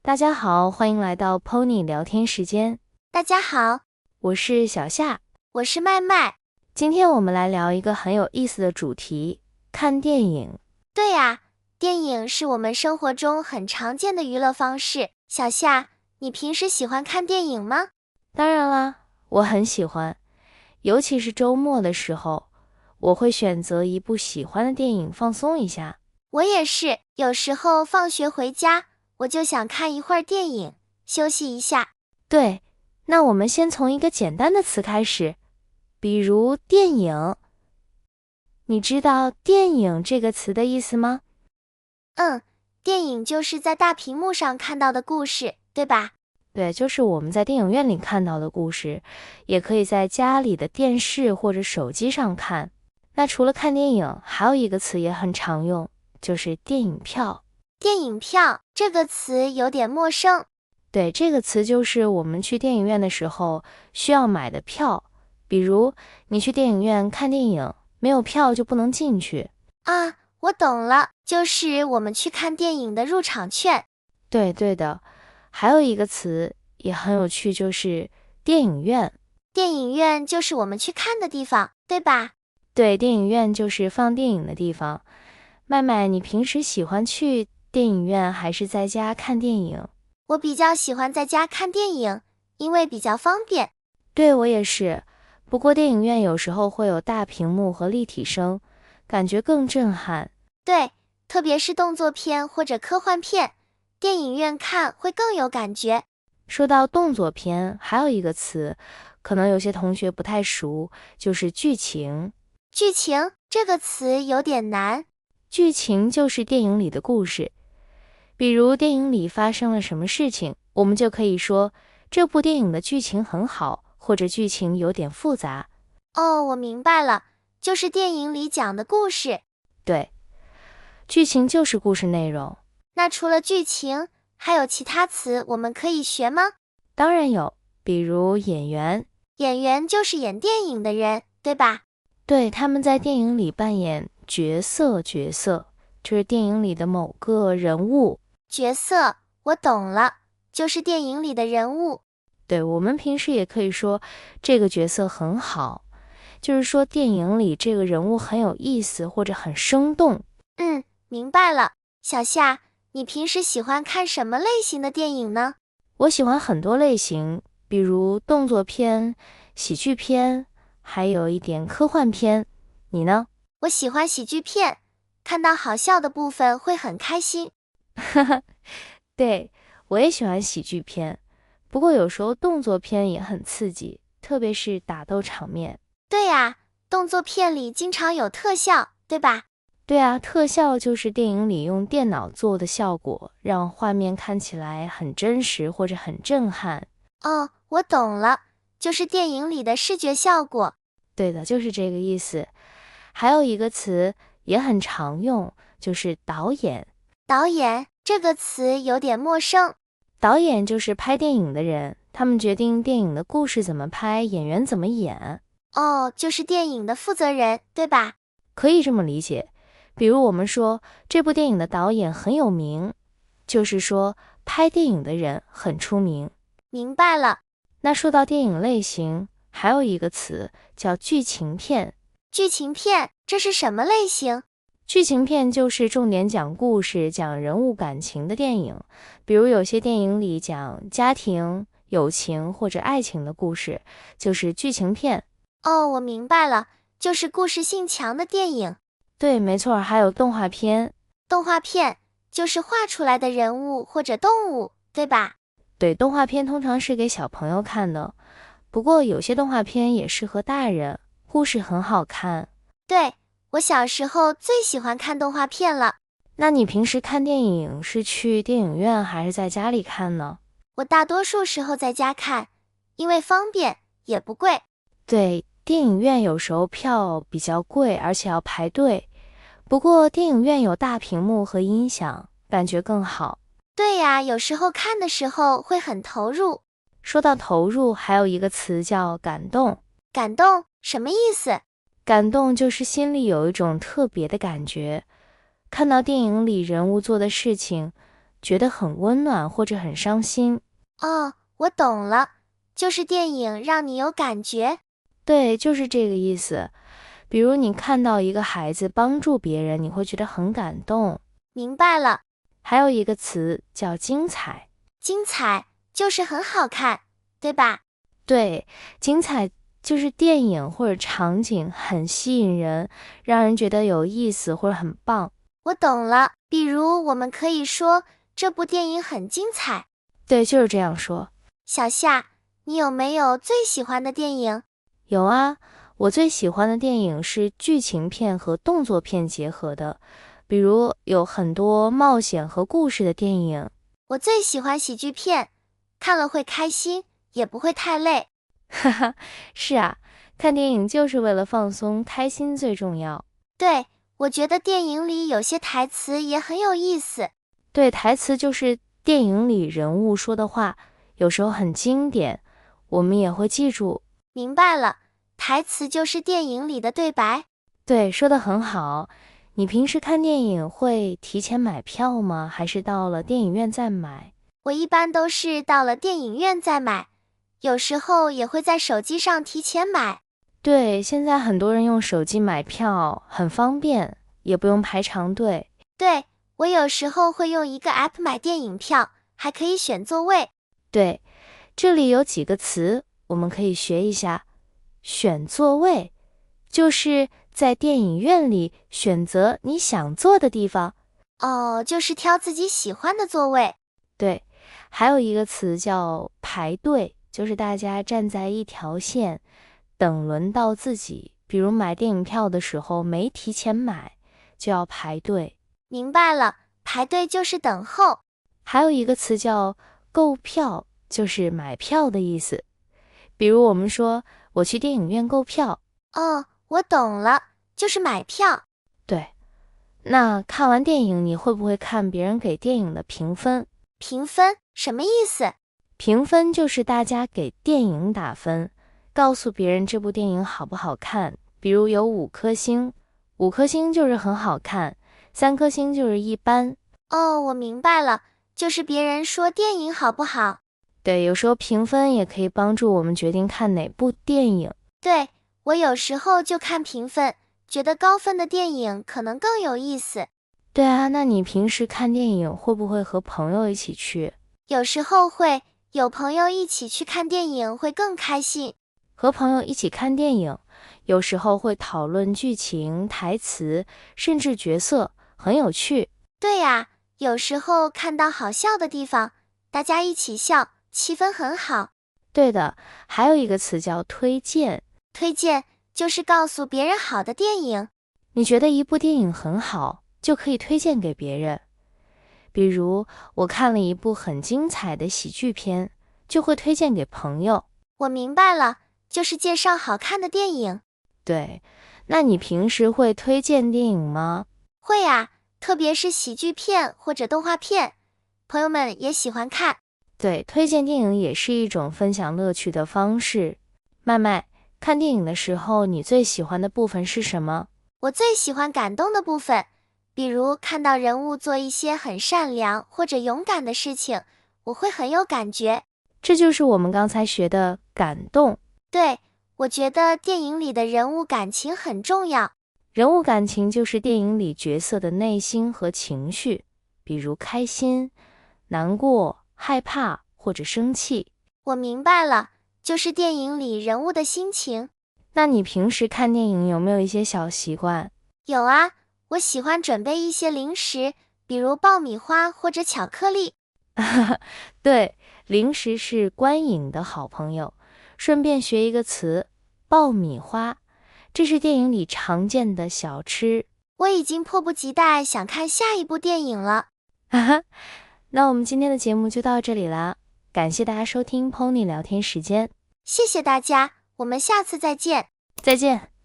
大家好，欢迎来到 Pony 聊天时间。大家好，我是小夏，我是麦麦。今天我们来聊一个很有意思的主题，看电影。对呀，电影是我们生活中很常见的娱乐方式。小夏，你平时喜欢看电影吗？当然啦，我很喜欢，尤其是周末的时候，我会选择一部喜欢的电影放松一下。我也是，有时候放学回家，我就想看一会儿电影，休息一下。对，那我们先从一个简单的词开始，比如电影。你知道电影这个词的意思吗？电影就是在大屏幕上看到的故事，对吧？对，就是我们在电影院里看到的故事，也可以在家里的电视或者手机上看。那除了看电影，还有一个词也很常用，就是电影票。电影票这个词有点陌生。对，这个词就是我们去电影院的时候需要买的票，比如你去电影院看电影，没有票就不能进去。啊，我懂了，就是我们去看电影的入场券。对的，还有一个词也很有趣，就是电影院。电影院就是我们去看的地方，对吧？对，电影院就是放电影的地方。麦麦，你平时喜欢去电影院还是在家看电影？我比较喜欢在家看电影，因为比较方便。对，我也是。不过电影院有时候会有大屏幕和立体声，感觉更震撼。对，特别是动作片或者科幻片，电影院看会更有感觉。说到动作片，还有一个词，可能有些同学不太熟，就是剧情。剧情这个词有点难。剧情就是电影里的故事，比如电影里发生了什么事情，我们就可以说这部电影的剧情很好，或者剧情有点复杂。哦，我明白了，就是电影里讲的故事。对，剧情就是故事内容。那除了剧情，还有其他词我们可以学吗？当然有，比如演员。演员就是演电影的人，对吧？对，他们在电影里扮演角色，就是电影里的某个人物。角色，我懂了，就是电影里的人物。对，我们平时也可以说这个角色很好，就是说电影里这个人物很有意思或者很生动。明白了。小夏，你平时喜欢看什么类型的电影呢？我喜欢很多类型，比如动作片、喜剧片，还有一点科幻片。你呢？我喜欢喜剧片，看到好笑的部分会很开心。对，我也喜欢喜剧片，不过有时候动作片也很刺激，特别是打斗场面。对呀，动作片里经常有特效，对吧？对啊，特效就是电影里用电脑做的效果，让画面看起来很真实或者很震撼。哦，我懂了，就是电影里的视觉效果。对的，就是这个意思。还有一个词也很常用，就是导演。导演这个词有点陌生。导演就是拍电影的人，他们决定电影的故事怎么拍，演员怎么演。哦，就是电影的负责人，对吧？可以这么理解。比如我们说这部电影的导演很有名，就是说拍电影的人很出名。明白了。那说到电影类型，还有一个词叫剧情片。剧情片，这是什么类型？剧情片就是重点讲故事、讲人物感情的电影，比如有些电影里讲家庭、友情或者爱情的故事，就是剧情片。哦，我明白了，就是故事性强的电影。对，没错，还有动画片。动画片就是画出来的人物或者动物，对吧？对，动画片通常是给小朋友看的，不过有些动画片也适合大人，故事很好看。对，我小时候最喜欢看动画片了。那你平时看电影是去电影院还是在家里看呢？我大多数时候在家看，因为方便，也不贵。对，电影院有时候票比较贵，而且要排队。不过电影院有大屏幕和音响，感觉更好。对呀，有时候看的时候会很投入。说到投入，还有一个词叫感动。感动什么意思？感动就是心里有一种特别的感觉，看到电影里人物做的事情，觉得很温暖或者很伤心。哦，我懂了，就是电影让你有感觉。对，就是这个意思。比如你看到一个孩子帮助别人，你会觉得很感动。明白了。还有一个词叫精彩。精彩就是很好看，对吧？对，精彩就是电影或者场景很吸引人，让人觉得有意思或者很棒。我懂了，比如我们可以说这部电影很精彩。对，就是这样说。小夏，你有没有最喜欢的电影？有啊，我最喜欢的电影是剧情片和动作片结合的，比如有很多冒险和故事的电影。我最喜欢喜剧片，看了会开心，也不会太累。哈哈，是啊，看电影就是为了放松，开心最重要。对，我觉得电影里有些台词也很有意思。对，台词就是电影里人物说的话，有时候很经典，我们也会记住。明白了，台词就是电影里的对白。对，说得很好。你平时看电影会提前买票吗？还是到了电影院再买？我一般都是到了电影院再买，有时候也会在手机上提前买。对，现在很多人用手机买票，很方便，也不用排长队。对，我有时候会用一个 app 买电影票，还可以选座位。对，这里有几个词我们可以学一下。选座位，就是在电影院里选择你想坐的地方。哦，就是挑自己喜欢的座位。对，还有一个词叫排队，就是大家站在一条线，等轮到自己。比如买电影票的时候没提前买，就要排队。明白了，排队就是等候。还有一个词叫购票，就是买票的意思。比如我们说我去电影院购票。哦，我懂了，就是买票。对，那看完电影你会不会看别人给电影的评分？评分什么意思？评分就是大家给电影打分，告诉别人这部电影好不好看。比如有5颗星，5颗星就是很好看，3颗星就是一般。哦，我明白了，就是别人说电影好不好。对，有时候评分也可以帮助我们决定看哪部电影。对，我有时候就看评分，觉得高分的电影可能更有意思。对啊，那你平时看电影会不会和朋友一起去？有时候会，有朋友一起去看电影会更开心。和朋友一起看电影，有时候会讨论剧情、台词，甚至角色，很有趣。对呀，有时候看到好笑的地方，大家一起笑，气氛很好。对的，还有一个词叫推荐。推荐就是告诉别人好的电影。你觉得一部电影很好，就可以推荐给别人。比如，我看了一部很精彩的喜剧片，就会推荐给朋友。我明白了，就是介绍好看的电影。对，那你平时会推荐电影吗？会啊，特别是喜剧片或者动画片，朋友们也喜欢看。对，推荐电影也是一种分享乐趣的方式。麦麦，看电影的时候，你最喜欢的部分是什么？我最喜欢感动的部分，比如看到人物做一些很善良或者勇敢的事情，我会很有感觉。这就是我们刚才学的感动。对，我觉得电影里的人物感情很重要。人物感情就是电影里角色的内心和情绪，比如开心、难过、害怕或者生气。我明白了，就是电影里人物的心情。那你平时看电影有没有一些小习惯？有啊，我喜欢准备一些零食，比如爆米花或者巧克力。对，零食是观影的好朋友。顺便学一个词，爆米花，这是电影里常见的小吃。我已经迫不及待想看下一部电影了。哈哈，那我们今天的节目就到这里啦，感谢大家收听 Pony 聊天时间。谢谢大家，我们下次再见。再见。